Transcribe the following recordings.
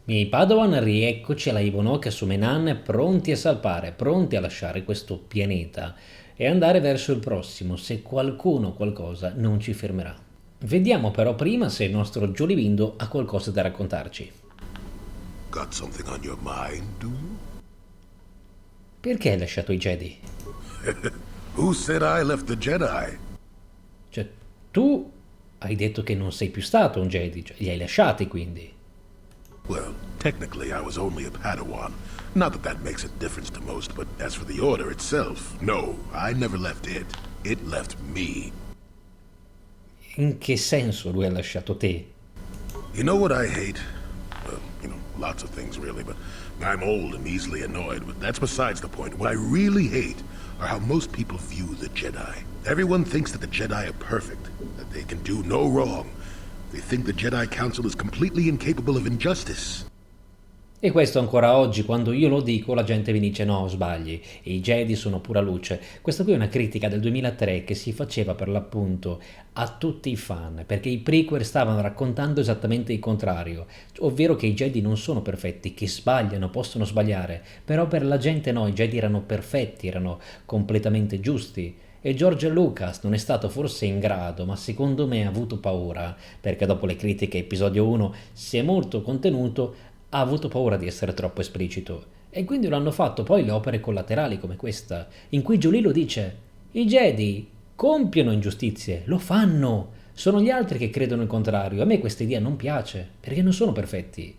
Miei Padawan, rieccoci alla Ivonoka su Menan, pronti a salpare, pronti a lasciare questo pianeta e andare verso il prossimo, se qualcuno o qualcosa non ci fermerà. Vediamo però prima se il nostro Giolivindo ha qualcosa da raccontarci. Got something on your mind, do you? Perché hai lasciato i Jedi? Who said I left the Jedi? Cioè, tu hai detto che non sei più stato un Jedi, cioè li hai lasciati quindi. Well, technically I was only a Padawan. Not that that makes a difference to most, but as for the Order itself, no, I never left it. It left me. In che senso lui ha lasciato te? You know what I hate? Well, lots of things really, but I'm old and easily annoyed, but that's besides the point. What I really hate are how most people view the Jedi. Everyone thinks that the Jedi are perfect, that they can do no wrong. They think the Jedi Council is completely incapable of injustice. E questo ancora oggi, quando io lo dico, la gente mi dice no, sbagli, i Jedi sono pura luce. Questa qui è una critica del 2003 che si faceva per l'appunto a tutti i fan, perché i prequel stavano raccontando esattamente il contrario, ovvero che i Jedi non sono perfetti, che sbagliano, possono sbagliare, però per la gente no, i Jedi erano perfetti, erano completamente giusti. E George Lucas non è stato forse in grado, ma secondo me ha avuto paura, perché dopo le critiche episodio 1 si è molto contenuto, ha avuto paura di essere troppo esplicito. E quindi lo hanno fatto poi le opere collaterali come questa, in cui Giulì lo dice: i Jedi compiono ingiustizie, lo fanno. Sono gli altri che credono il contrario. A me questa idea non piace, perché non sono perfetti.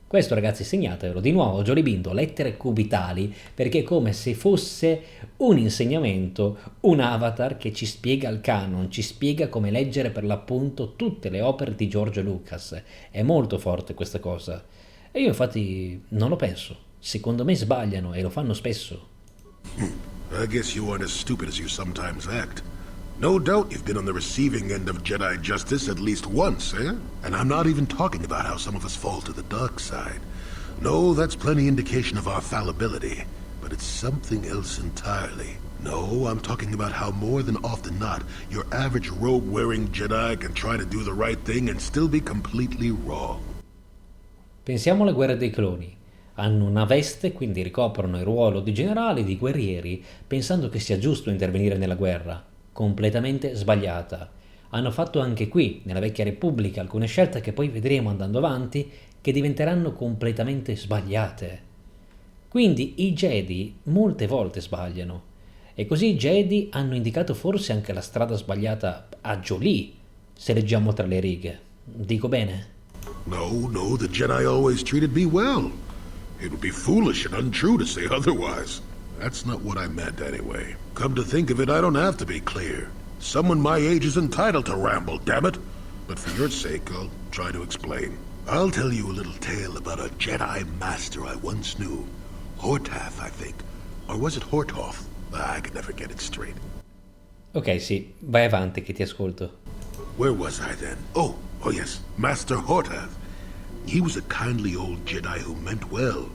Questo ragazzi segnatelo, di nuovo Giolibindo, lettere cubitali, perché è come se fosse un insegnamento, un avatar che ci spiega il canon, ci spiega come leggere per l'appunto tutte le opere di George Lucas. È molto forte questa cosa. E io infatti non lo penso. Secondo me sbagliano e lo fanno spesso. I guess you aren't as stupid as you sometimes act. No doubt you've been on the receiving end of Jedi justice at least once, eh? And I'm not even talking about how some of us fall to the dark side. No, that's plenty indication of our fallibility. But it's something else entirely. No, I'm talking about how more than often not, your average robe-wearing Jedi can try to do the right thing and still be completely wrong. Pensiamo alle guerre dei cloni. Hanno una veste, quindi ricoprono il ruolo di generali, di guerrieri, pensando che sia giusto intervenire nella guerra. Completamente sbagliata. Hanno fatto anche qui, nella vecchia Repubblica, alcune scelte che poi vedremo andando avanti, che diventeranno completamente sbagliate. Quindi i Jedi molte volte sbagliano. E così i Jedi hanno indicato forse anche la strada sbagliata a Jolee, se leggiamo tra le righe. Dico bene? No, the Jedi always treated me well. It would be foolish and untrue to say otherwise. That's not what I meant anyway. Come to think of it, I don't have to be clear. Someone my age is entitled to ramble, damn it. But for your sake, I'll try to explain. I'll tell you a little tale about a Jedi master I once knew. Hortath, I think. Or was it Hortoth? I can never get it straight. Ok, sì, vai avanti che ti ascolto. Where was I then? Oh yes, Master Hortath. He was a kindly old Jedi who meant well,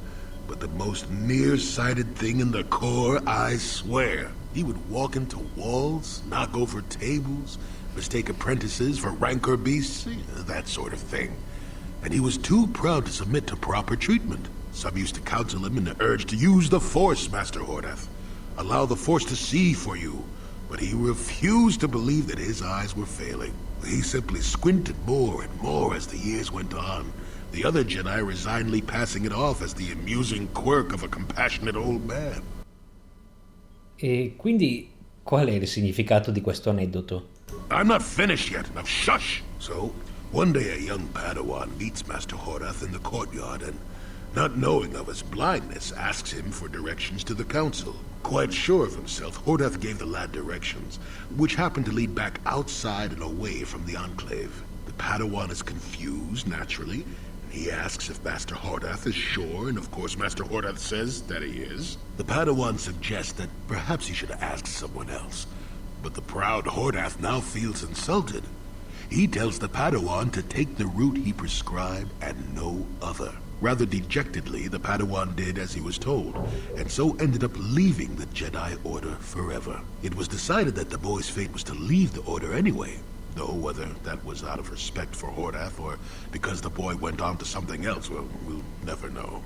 but the most nearsighted thing in the Corps, I swear. He would walk into walls, knock over tables, mistake apprentices for rancor beasts, that sort of thing. And he was too proud to submit to proper treatment. Some used to counsel him and urge to use the Force, Master Hortath. Allow the Force to see for you. But he refused to believe that his eyes were failing. He simply squinted more and more as the years went on, the other Jedi resignedly passing it off as the amusing quirk of a compassionate old man. E quindi qual è il significato di questo aneddoto? I'm not finished yet. Now shush! So, one day a young Padawan meets Master Hortath in the courtyard and, not knowing of his blindness, asks him for directions to the council. Quite sure of himself, Hortath gave the lad directions, which happened to lead back outside and away from the Enclave. The Padawan is confused, naturally. He asks if Master Hortath is sure, and of course Master Hortath says that he is. The Padawan suggests that perhaps he should ask someone else. But the proud Hortath now feels insulted. He tells the Padawan to take the route he prescribed and no other. Rather dejectedly, the Padawan did as he was told, and so ended up leaving the Jedi Order forever. It was decided that the boy's fate was to leave the Order anyway, Though whether that was out of respect for Hordath or because the boy went on to something else, well, we'll never know.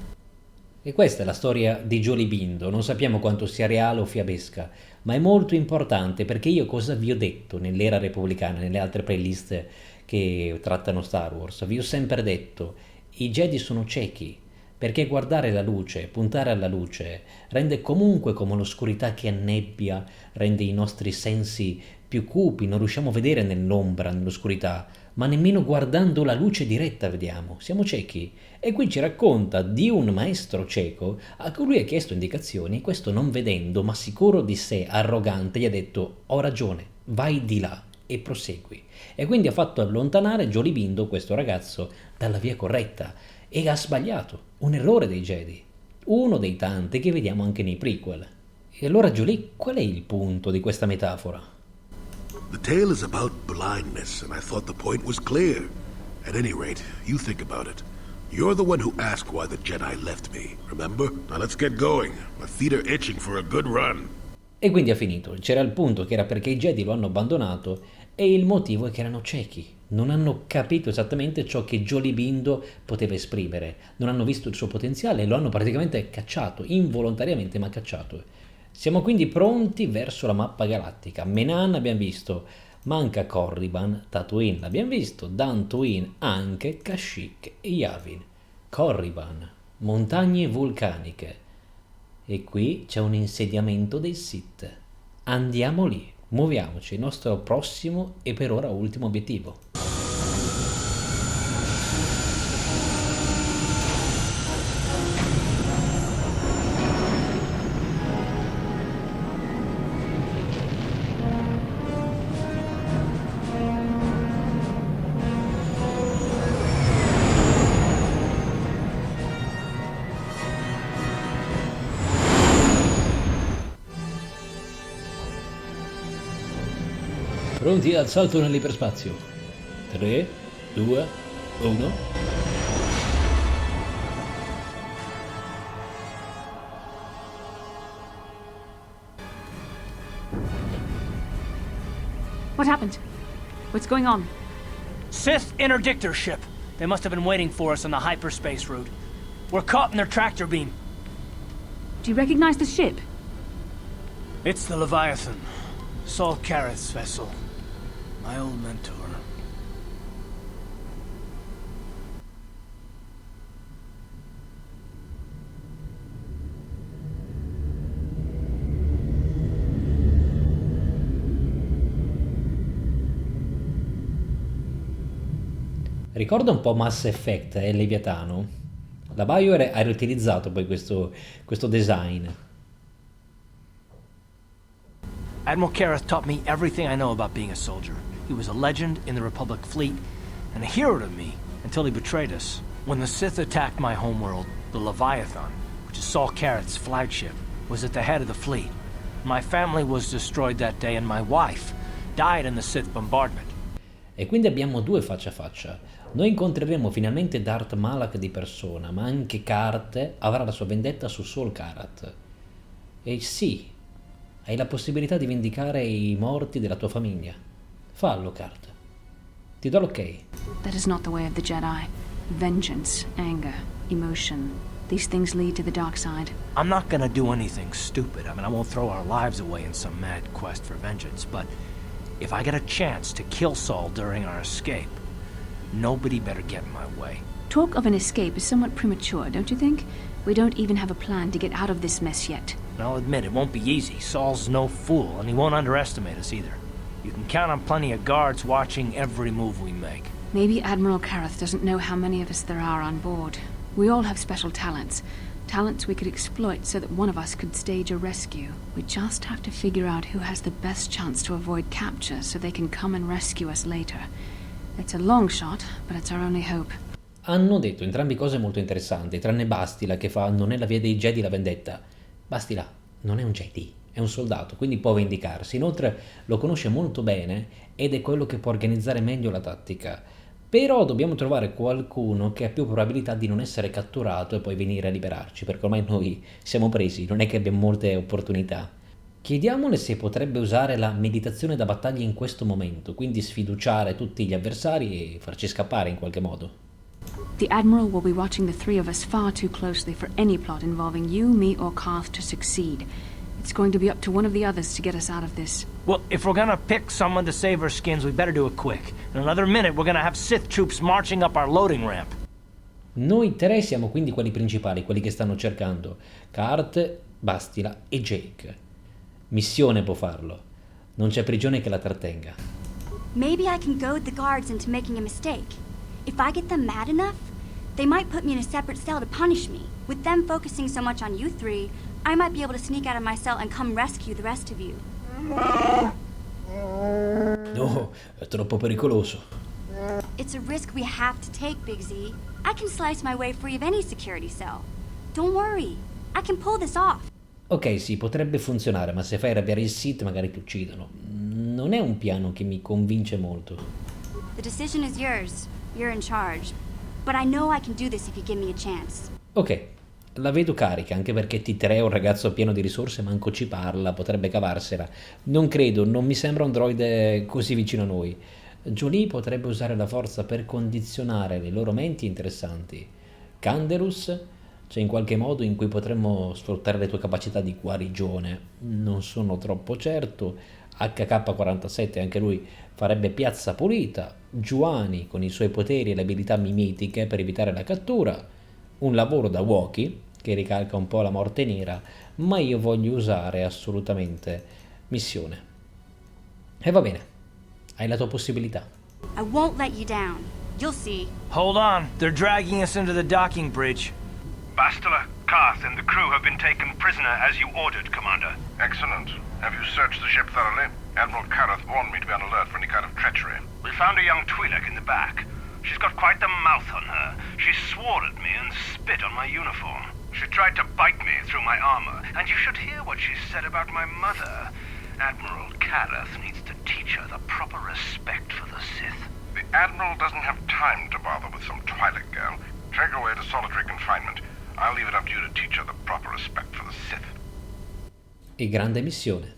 E questa è la storia di Giolibindo, non sappiamo quanto sia reale o fiabesca, ma è molto importante perché io cosa vi ho detto nell'era repubblicana, nelle altre playlist che trattano Star Wars? Vi ho sempre detto, i Jedi sono ciechi, perché guardare la luce, puntare alla luce, rende comunque come l'oscurità che annebbia, rende i nostri sensi più cupi, non riusciamo a vedere nell'ombra, nell'oscurità, ma nemmeno guardando la luce diretta vediamo, siamo ciechi. E qui ci racconta di un maestro cieco a cui lui ha chiesto indicazioni, questo non vedendo, ma sicuro di sé, arrogante, gli ha detto ho ragione, vai di là e prosegui. E quindi ha fatto allontanare Giolibindo, questo ragazzo, dalla via corretta e ha sbagliato, un errore dei Jedi, uno dei tanti che vediamo anche nei prequel. E allora Jolie, qual è il punto di questa metafora? The tale is about blindness, and I thought the point was clear. At any rate, you think about it. You're the one who asked why the Jedi left me, remember? Now let's get going. My feet are itching for a good run. E quindi ha finito. C'era il punto che era perché i Jedi lo hanno abbandonato e il motivo è che erano ciechi. Non hanno capito esattamente ciò che Giolibindo poteva esprimere. Non hanno visto il suo potenziale e lo hanno praticamente cacciato, involontariamente ma cacciato. Siamo quindi pronti verso la mappa galattica. Menan abbiamo visto, manca Corriban, Tatooine l'abbiamo visto, Dantooine anche, Kashyyyk e Yavin. Corriban, montagne vulcaniche. E qui c'è un insediamento dei Sith. Andiamo lì, muoviamoci, il nostro prossimo e per ora ultimo obiettivo. Pronti al salto nell'iperspazio. 3, 2, 1. What happened? What's going on? Sith interdictor ship. They must have been waiting for us on the hyperspace route. We're caught in their tractor beam. Do you recognize the ship? It's the Leviathan. Saul Kareth's vessel. My old mentor. Ricorda un po' Mass Effect e Leviatano? La BioWare ha riutilizzato poi questo design. Admiral Kareth taught me everything I know about being a soldier. He was a legend in the Republic fleet, and a hero to me until he betrayed us. When the Sith attacked my homeworld, the Leviathan, which is Saul Kareth's flagship, was at the head of the fleet. My family was destroyed that day, and my wife died in the Sith bombardment. E quindi abbiamo due faccia a faccia. Noi incontreremo finalmente Darth Malak di persona, ma anche Kart avrà la sua vendetta su Saul Karat. E sì, hai la possibilità di vendicare i morti della tua famiglia. Fallo, Kart. Ti do l'ok. That is not the way of the Jedi. Vengeance, anger, emotion. These things lead to the dark side. I'm not gonna do anything stupid. I mean, I won't throw our lives away in some mad quest for vengeance, but if I get a chance to kill Saul during our escape, nobody better get in my way. Talk of an escape is somewhat premature, don't you think? We don't even have a plan to get out of this mess yet. And I'll admit, it won't be easy. Saul's no fool, and he won't underestimate us either. You can count on plenty of guards watching every move we make. Maybe Admiral Kareth doesn't know how many of us there are on board. We all have special talents. Talents we could exploit so that one of us could stage a rescue. We just have to figure out who has the best chance to avoid capture so they can come and rescue us later. It's a long shot, but it's our only hope. Hanno detto entrambi cose molto interessanti, tranne Bastila che fa non è la via dei Jedi la vendetta. Bastila non è un Jedi, è un soldato, quindi può vendicarsi. Inoltre lo conosce molto bene ed è quello che può organizzare meglio la tattica. Però dobbiamo trovare qualcuno che ha più probabilità di non essere catturato e poi venire a liberarci, perché ormai noi siamo presi, non è che abbiamo molte opportunità. Chiediamole se potrebbe usare la meditazione da battaglia in questo momento, quindi sfiduciare tutti gli avversari e farci scappare in qualche modo. The Admiral will be watching the three of us far too closely for any plot involving you, me, or Karth to succeed. It's going to be up to one of the others to get us out of this. Well, if we're gonna pick someone to save our skins, we better do it quick. In another minute, we're gonna have Sith troops marching up our loading ramp. Noi tre siamo quindi quelli principali, quelli che stanno cercando Karth, Bastila e Jake. Missione può farlo. Non c'è prigione che la trattenga. Maybe I can goad the guards into making a mistake. If I get them mad enough, they might put me in a separate cell to punish me. With them focusing so much on you three, I might be able to sneak out of my cell and come rescue the rest of you. No, è troppo pericoloso. It's a risk we have to take, Big Z. I can slice my way free of any security cell. Don't worry, I can pull this off. Ok, sì, potrebbe funzionare, ma se fai arrabbiare il Sith magari ti uccidono. Non è un piano che mi convince molto. The decision is yours. You're in charge. But I know I can do this if you give me a chance. Ok, la vedo carica, anche perché T3 è un ragazzo pieno di risorse, manco ci parla, potrebbe cavarsela. Non credo, non mi sembra un droide così vicino a noi. Jolie potrebbe usare la forza per condizionare le loro menti interessanti. Canderus, c'è in qualche modo in cui potremmo sfruttare le tue capacità di guarigione. Non sono troppo certo. HK47, anche lui farebbe piazza pulita. Giuani con i suoi poteri e le abilità mimetiche per evitare la cattura. Un lavoro da Wookiee che ricalca un po' la morte nera, ma io voglio usare assolutamente missione. E va bene, hai la tua possibilità. I won't let you down. You'll see. Hold on, they're dragging us into the docking bridge. Bastila, Karth, and the crew have been taken prisoner as you ordered, Commander. Excellent. Have you searched the ship thoroughly? Admiral Karth warned me to be on alert for any kind of treachery. We found a young Twi'lek in the back. She's got quite the mouth on her. She swore at me and spit on my uniform. She tried to bite me through my armor, and you should hear what she said about my mother. Admiral Karth needs to teach her the proper respect for the Sith. The Admiral doesn't have time to bother with some Twi'lek girl. Take her away to solitary confinement. I'll leave it up to you to teach her the proper respect for the Sith. E grande missione.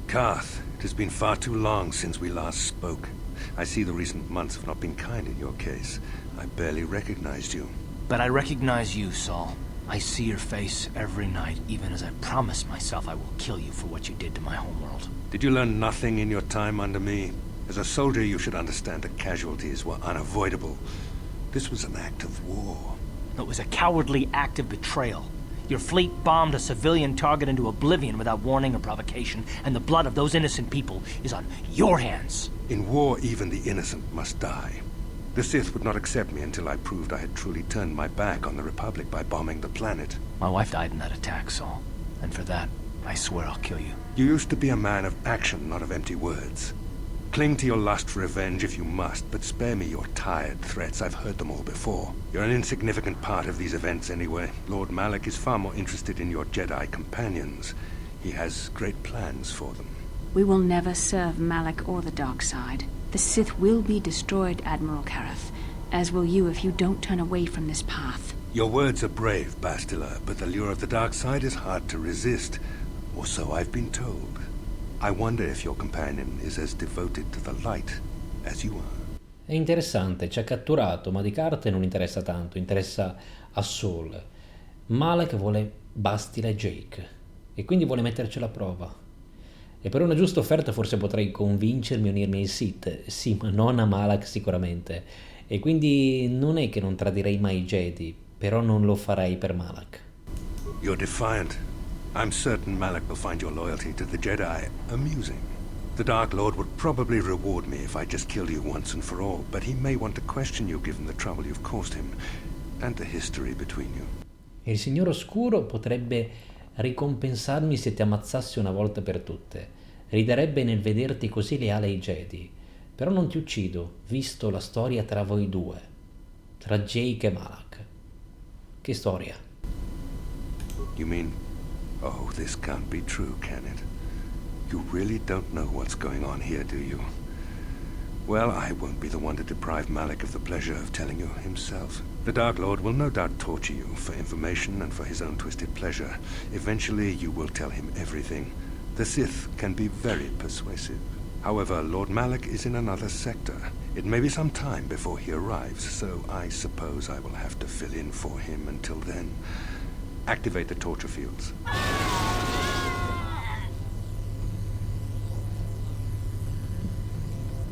Karth, it has been far too long since we last spoke. I see the recent months have not been kind in your case. I barely recognized you. But I recognize you, Saul. I see your face every night, even as I promise myself I will kill you for what you did to my homeworld. Did you learn nothing in your time under me? As a soldier, you should understand that casualties were unavoidable. This was an act of war. It was a cowardly act of betrayal. Your fleet bombed a civilian target into oblivion without warning or provocation, and the blood of those innocent people is on your hands. In war, even the innocent must die. The Sith would not accept me until I proved I had truly turned my back on the Republic by bombing the planet. My wife died in that attack, Saul. And for that, I swear I'll kill you. You used to be a man of action, not of empty words. Cling to your lust for revenge if you must, but spare me your tired threats. I've heard them all before. You're an insignificant part of these events anyway. Lord Malak is far more interested in your Jedi companions. He has great plans for them. We will never serve Malak or the dark side. The Sith will be destroyed, Admiral Karth, as will you if you don't turn away from this path. Your words are brave, Bastila, but the lure of the dark side is hard to resist. Or so I've been told. I wonder if your companion is as devoted to the light as you are. È interessante, ci ha catturato, ma di carte non interessa tanto, interessa a Saul. Malak vuole Bastila e Jake, e quindi vuole metterci alla prova. E per una giusta offerta forse potrei convincermi a unirmi ai Sith, sì, ma non a Malak sicuramente. E quindi non è che non tradirei mai i Jedi, però non lo farei per Malak. You're defiant. I'm certain Malak will find your loyalty to the Jedi amusing. The Dark Lord would probably reward me if I just killed you once and for all, but he may want to question you given the trouble you've caused him, and the history between you. Il Signore Oscuro potrebbe ricompensarmi se ti ammazzassi una volta per tutte. Riderebbe nel vederti così leale ai Jedi. Però non ti uccido, visto la storia tra voi due, tra Jake e Malak. Che storia? You mean... Oh, this can't be true, can it? You really don't know what's going on here, do you? Well, I won't be the one to deprive Malak of the pleasure of telling you himself. The Dark Lord will no doubt torture you for information and for his own twisted pleasure. Eventually, you will tell him everything. The Sith can be very persuasive. However, Lord Malak is in another sector. It may be some time before he arrives, so I suppose I will have to fill in for him until then. Activate the torture fields.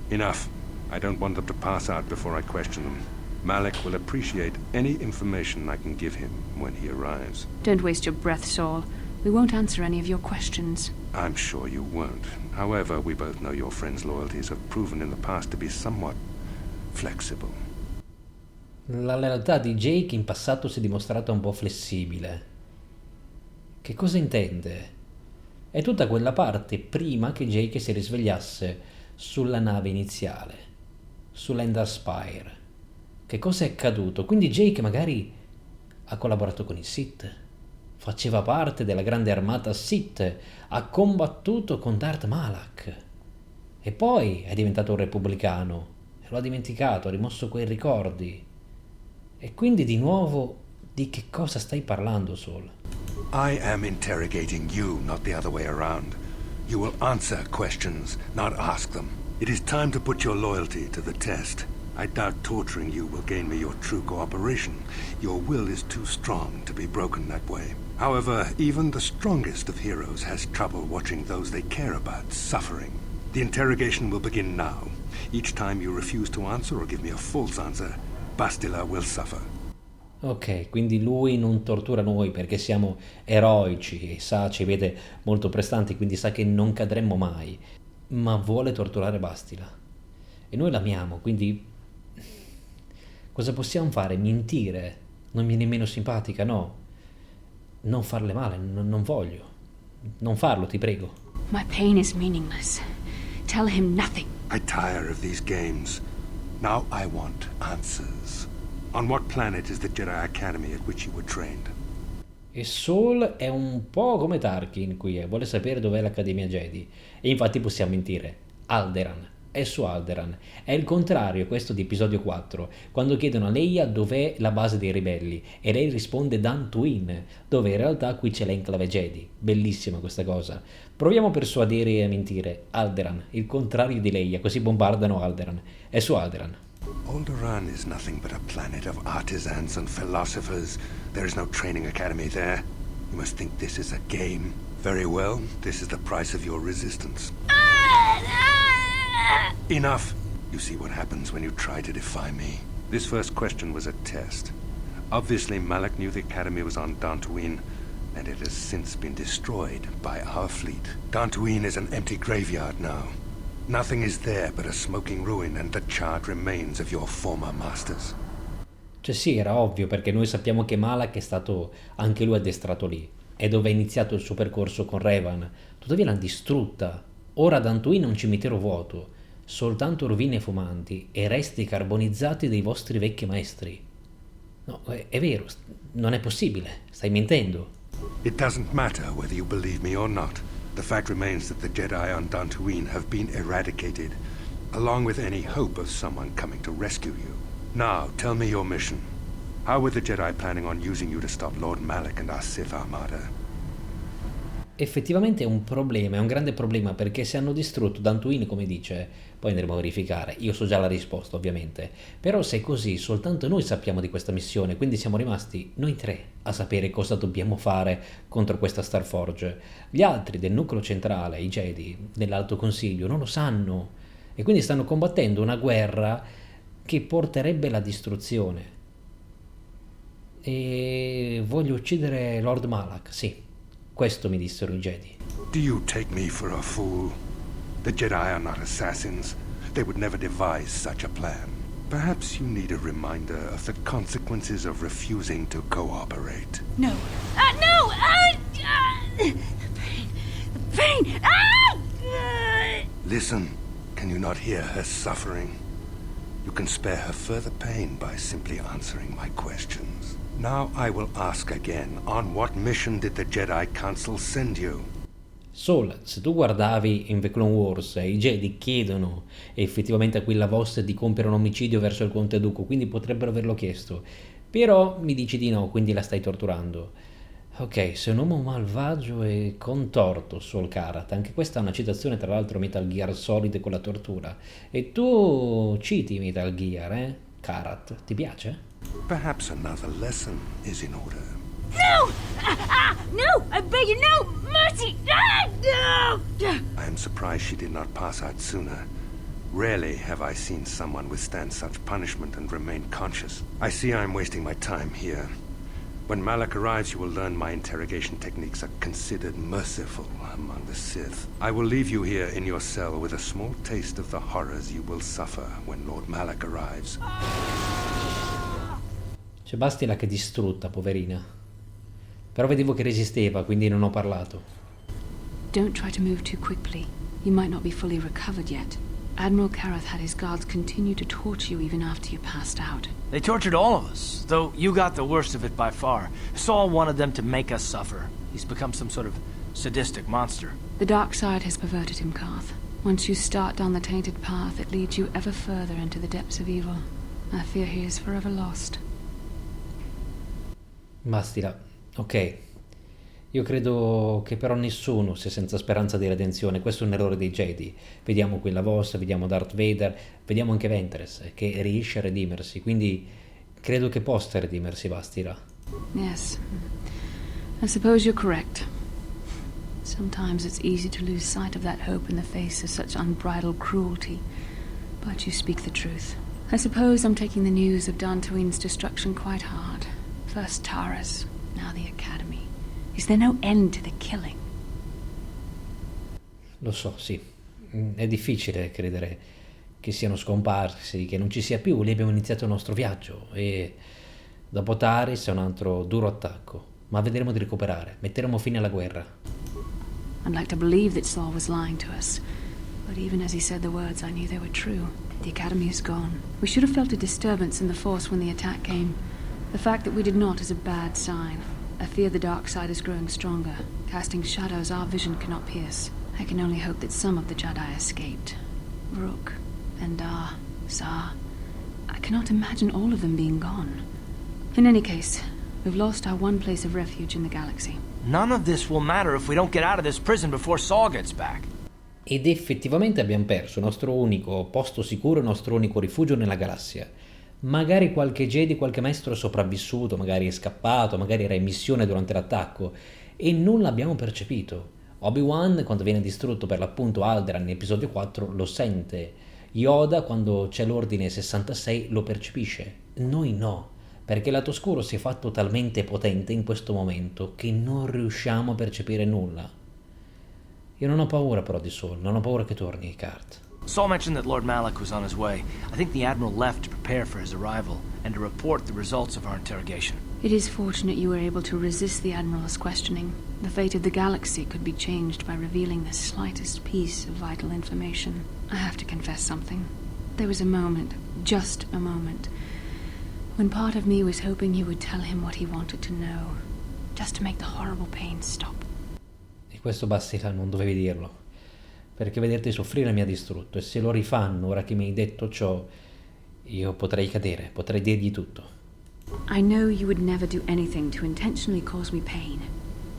Enough. I don't want them to pass out before I question them. Malak will appreciate any information I can give him when he arrives. Don't waste your breath, Saul. We won't answer any of your questions. I'm sure you won't. However, we both know your friend's loyalties have proven in the past to be somewhat flexible. La lealtà di Jake in passato si è dimostrata un po' flessibile. Che cosa intende? È tutta quella parte prima che Jake si risvegliasse sulla nave iniziale, sull'Endar Spire. Che cosa è accaduto? Quindi Jake magari ha collaborato con i Sith, faceva parte della grande armata Sith, ha combattuto con Darth Malak e poi è diventato un repubblicano e lo ha dimenticato, ha rimosso quei ricordi. E quindi di nuovo di che cosa stai parlando, Saul? I am interrogating you, not the other way around. You will answer questions, not ask them. It is time to put your loyalty to the test. I doubt torturing you will gain me your true cooperation. Your will is too strong to be broken that way. However, even the strongest of heroes has trouble watching those they care about suffering. The interrogation will begin now. Each time you refuse to answer or give me a false answer, Bastila will suffer. Ok, quindi lui non tortura noi perché siamo eroici e sa, ci vede molto prestanti, quindi sa che non cadremmo mai, ma vuole torturare Bastila. E noi l'amiamo, quindi cosa possiamo fare? Mentire? Non mi è nemmeno simpatica, no. Non farle male, non voglio. Non farlo, ti prego. My pain is meaningless. Tell him nothing. I tire of these games. Now I want answers. On what planet is the Jedi Academy at which you were trained? E Saul è un po' come Tarkin qui, vuole sapere dov'è l'Accademia Jedi. E infatti possiamo mentire. Alderaan. È su Alderaan. È il contrario questo di episodio 4, quando chiedono a Leia dov'è la base dei ribelli e lei risponde Dantooine, dove in realtà qui c'è l'enclave Jedi. Bellissima questa cosa. Proviamo a persuadere a mentire. Alderaan, il contrario di Leia, così bombardano Alderaan. È su Alderaan. Alderaan is nothing but a planet of artisans and philosophers. There is no training academy there. You must think this is a game. Very well, this is the price of your resistance. Enough! You see what happens when you try to defy me. This first question was a test. Obviously, Malak knew the Academy was on Dantooine, and it has since been destroyed by our fleet. Dantooine is an empty graveyard now. Nothing is there but a smoking ruin and the charred remains of your former masters. Cioè sì, era ovvio, perché noi sappiamo che Malak è stato anche lui addestrato lì. È dove è iniziato il suo percorso con Revan. Tuttavia l'hanno distrutta. Ora Dantooine è un cimitero vuoto. Soltanto rovine fumanti e resti carbonizzati dei vostri vecchi maestri. No, è vero, non è possibile, stai mentendo. It doesn't matter whether you believe me or not. The fact remains that the Jedi on Dantooine have been eradicated, along with any hope of someone coming to rescue you. Now, tell me your mission. How were the Jedi planning on using you to stop Lord Malak and our Sith Armada? Effettivamente è un problema, è un grande problema, perché se hanno distrutto Dantooine, come dice, poi andremo a verificare, io so già la risposta ovviamente, però se è così soltanto noi sappiamo di questa missione, quindi siamo rimasti noi tre a sapere cosa dobbiamo fare contro questa Starforge. Gli altri del nucleo centrale, i Jedi dell'Alto Consiglio, non lo sanno e quindi stanno combattendo una guerra che porterebbe alla distruzione. E voglio uccidere Lord Malak, sì. Questo mi dissero i Jedi. Do you take me for a fool? The Jedi are not assassins. They would never devise such a plan. Perhaps you need a reminder of the consequences of refusing to cooperate. No. No! The pain! The pain! Listen, can you not hear her suffering? You can spare her further pain by simply answering my questions. Now I will ask again, on what mission did the Jedi Council send you? Saul, se tu guardavi in The Clone Wars, i Jedi chiedono effettivamente a quella Voss di compiere un omicidio verso il Conte Dooku, quindi potrebbero averlo chiesto. Però mi dici di no, quindi la stai torturando. Ok, sei un uomo malvagio e contorto, Sol Karat. Anche questa è una citazione, tra l'altro, Metal Gear Solid con la tortura. E tu citi Metal Gear, Karat, ti piace? Perhaps another lesson is in order. No! No! I beg you, no! Mercy! No! I am surprised she did not pass out sooner. Rarely have I seen someone withstand such punishment and remain conscious. I see I am wasting my time here. When Malak arrives, you will learn my interrogation techniques are considered merciful among the Sith. I will leave you here in your cell with a small taste of the horrors you will suffer when Lord Malak arrives. C'è Bastila che è distrutta, poverina. Però vedevo che resisteva, quindi non ho parlato. Don't try to move too quickly. You might not be fully recovered yet. Admiral Kareth had his guards continue to torture you even after you passed out. They tortured all of us, though you got the worst of it by far. Saul wanted them to make us suffer. He's become some sort of sadistic monster. The dark side has perverted him, Karth. Once you start down the tainted path, it leads you ever further into the depths of evil. I fear he is forever lost. Bastila, ok. Io credo che però nessuno sia senza speranza di redenzione. Questo è un errore dei Jedi. Vediamo qui la Voss, vediamo Darth Vader, vediamo anche Ventress che riesce a redimersi. Quindi credo che possa redimersi, Bastila. Yes. I suppose you're correct. Sometimes it's easy to lose sight of that hope in the face of such unbridled cruelty. But you speak the truth. I suppose I'm taking the news of Dantooine's destruction quite hard. First Taras, now the Academy. Is there no end to the killing? Lo so, sì. È difficile credere che siano scomparsi, che non ci sia più. Lì abbiamo iniziato il nostro viaggio e dopo Taris è un altro duro attacco. Ma vedremo di recuperare. Metteremo fine alla guerra. I'd like to believe that Saul was lying to us. But even as he said the words, I knew they were true. The Academy is gone. We should have felt a disturbance in the Force when the attack came. The fact that we did not is a bad sign. I fear the dark side is growing stronger, casting shadows our vision cannot pierce. I can only hope that some of the Jedi escaped. Rook, Endar, Zar. I cannot imagine all of them being gone. In any case, we've lost our one place of refuge in the galaxy. None of this will matter if we don't get out of this prison before Saul gets back. Ed effettivamente abbiamo perso il nostro unico posto sicuro, il nostro unico rifugio nella galassia. Magari qualche Jedi, qualche maestro è sopravvissuto, magari è scappato, magari era in missione durante l'attacco e non l'abbiamo percepito. Obi-Wan, quando viene distrutto per l'appunto Alderaan in episodio 4, lo sente. Yoda, quando c'è l'ordine 66, lo percepisce. Noi no, perché il lato oscuro si è fatto talmente potente in questo momento che non riusciamo a percepire nulla. Io non ho paura però di Saul, non ho paura che torni, Kart. Saul mentioned that Lord Malak was on his way. I think the Admiral left to prepare for his arrival and to report the results of our interrogation. It is fortunate you were able to resist the Admiral's questioning. The fate of the galaxy could be changed by revealing the slightest piece of vital information. I have to confess something. There was a moment, just a moment, when part of me was hoping you would tell him what he wanted to know, just to make the horrible pain stop. E questo Bastila non dovevi dirlo. Perché vederti soffrire mi ha distrutto e se lo rifanno ora che mi hai detto ciò, io potrei cadere, potrei dirgli tutto. I know you would never do anything to intentionally cause me pain,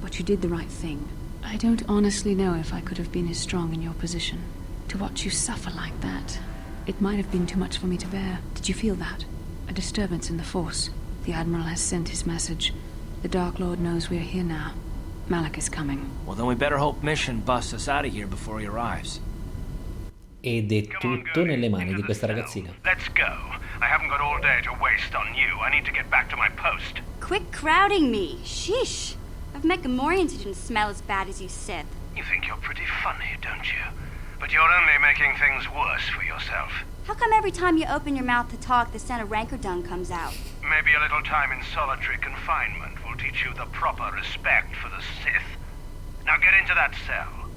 but you did the right thing. I don't honestly know if I could have been as strong in your position. To watch you suffer like that, it might have been too much for me to bear. Did you feel that? A disturbance in the Force. The Admiral has sent his message. The Dark Lord knows we're here now. Malak is coming. Well, then we better hope Mission busts us out of here before he arrives. Ed è tutto nelle mani di questa ragazzina. Let's go. I haven't got all day to waste on you. I need to get back to my post. Quit crowding me. Sheesh. I've met Gamorreans who didn't smell as bad as you, Sith. You think you're pretty funny, don't you? But you're only making things worse for yourself. How come every time you open your mouth to talk, the scent of rancor dung comes out? Maybe a little time in solitary confinement will teach you the proper respect for the Sith. Now get into that cell.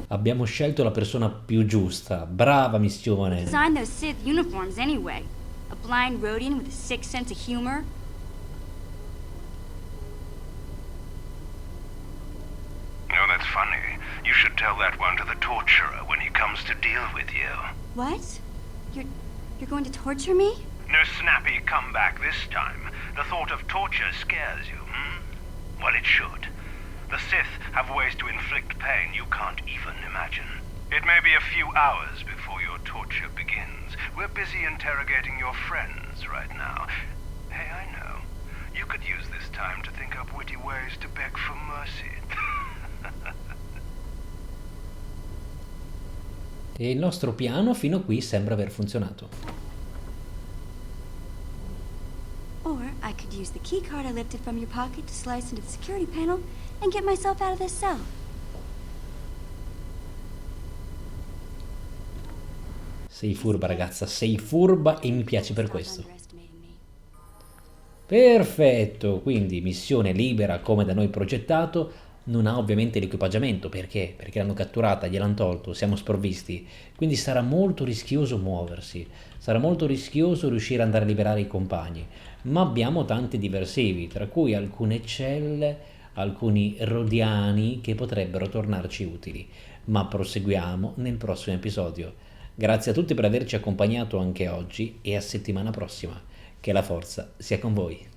Abbiamo scelto la persona più giusta. Brava missione. Designed those Sith uniforms anyway. A blind Rhodian with a sick sense of humor. Oh, that's funny. You should tell that one to the torturer when he comes to deal with you. What? You're going to torture me? No snappy comeback this time. The thought of torture scares you, hmm? Well, it should. The Sith have ways to inflict pain you can't even imagine. It may be a few hours before your torture begins. We're busy interrogating your friends right now. Hey, I know. You could use this time to think up witty ways to beg for mercy. E il nostro piano fino a qui sembra aver funzionato. Or I could use the key card I lifted from your pocket to slice into the security panel and get myself out of this cell. Sei furba ragazza, sei furba e mi piace per questo. Perfetto, quindi missione libera come da noi progettato, non ha ovviamente l'equipaggiamento, perché? Perché l'hanno catturata, gliel'hanno tolto, siamo sprovvisti, quindi sarà molto rischioso muoversi, sarà molto rischioso riuscire ad andare a liberare i compagni, ma abbiamo tanti diversivi, tra cui alcune celle, alcuni rodiani che potrebbero tornarci utili, ma proseguiamo nel prossimo episodio. Grazie a tutti per averci accompagnato anche oggi e a settimana prossima. Che la forza sia con voi.